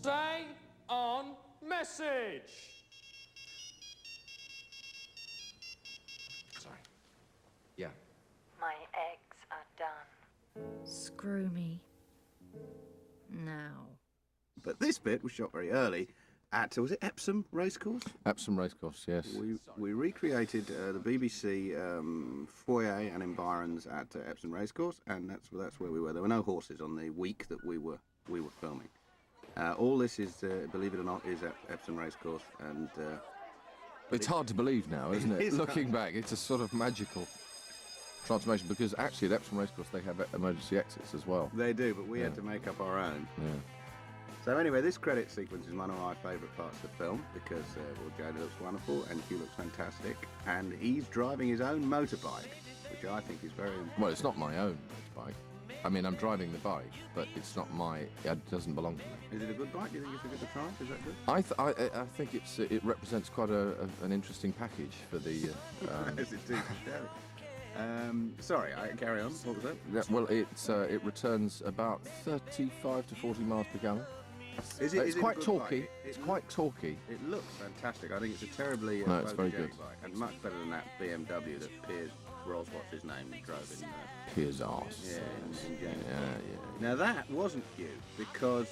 Stay on message. Sorry. Yeah. My eggs are done. Screw me. Now. But this bit was shot very early at, was it Epsom Racecourse? Epsom Racecourse, yes. We recreated the BBC foyer and environs at Epsom Racecourse, and that's where we were. There were no horses on the week that we were filming. All this is, believe it or not, is at Epsom Racecourse, and It's hard to believe now, isn't it? It is Looking back, it's a sort of magical transformation, because actually at Epsom Racecourse they have emergency exits as well. they do, but we had to make up our own. Yeah. So anyway, this credit sequence is one of my favourite parts of the film because Jodie looks wonderful and Hugh looks fantastic, and he's driving his own motorbike, which I think is very important. Well, it's not my own motorbike. I mean, I'm driving the bike, but it's not it doesn't belong to me. Is it a good bike? Do you think it's a good to try? Is that good? I think it represents quite an interesting package for the. Yes, it is. Sorry, I carry on. What was that? Yeah, well, it returns about 35 to 40 miles per gallon. Is It's it a quite good torquey. bike? It's quite torquey. It looks fantastic. I think it's a terribly No, it's very good. bike, and much better than that BMW that Piers Rolls, what's his name, drove in. Piers arse. Yeah, in James. Yeah. Now that wasn't Hugh, because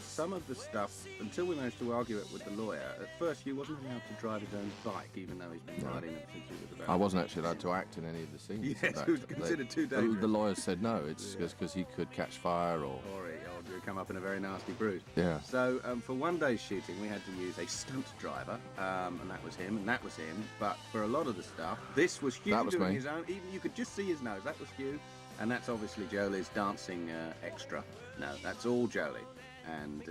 some of the stuff, until we managed to argue it with the lawyer, at first Hugh wasn't allowed to drive his own bike, even though he's been riding it since he was about. I wasn't actually allowed to act in any of the scenes. Yes, in fact. it was considered too dangerous. The lawyers said no, it's because he could catch fire or. Or come up in a very nasty bruise. Yeah. So for one day's shooting, we had to use a stunt driver, and that was him, and that was him. But for a lot of the stuff, this was Hugh doing me. his own. Even you could just see his nose. That was Hugh, and that's obviously Jolie's dancing extra. No, that's all Jolie. And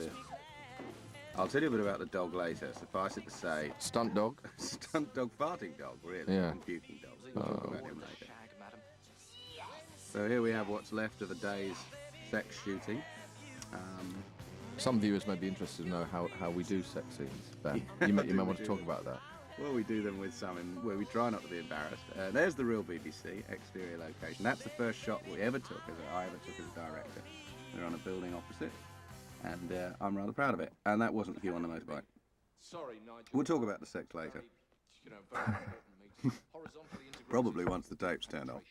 I'll tell you a bit about the dog later. Suffice it to say, Stunt dog. stunt dog, farting dog, really, Yeah. and puking dog. We'll talk about him later. So here we have what's left of a day's sex shooting. Some viewers may be interested to know how we do sex scenes, Ben. Yeah, you may we want to do. talk about that. Well, we do them with some where we try not to be embarrassed. There's the real BBC exterior location. That's the first shot I ever took as a director. They're on a building opposite, and I'm rather proud of it. And that wasn't Hugh on the motorbike. Sorry, Nigel. We'll talk about the sex later. Very important meeting. Horizontally integrated. Probably once the tape's turned off.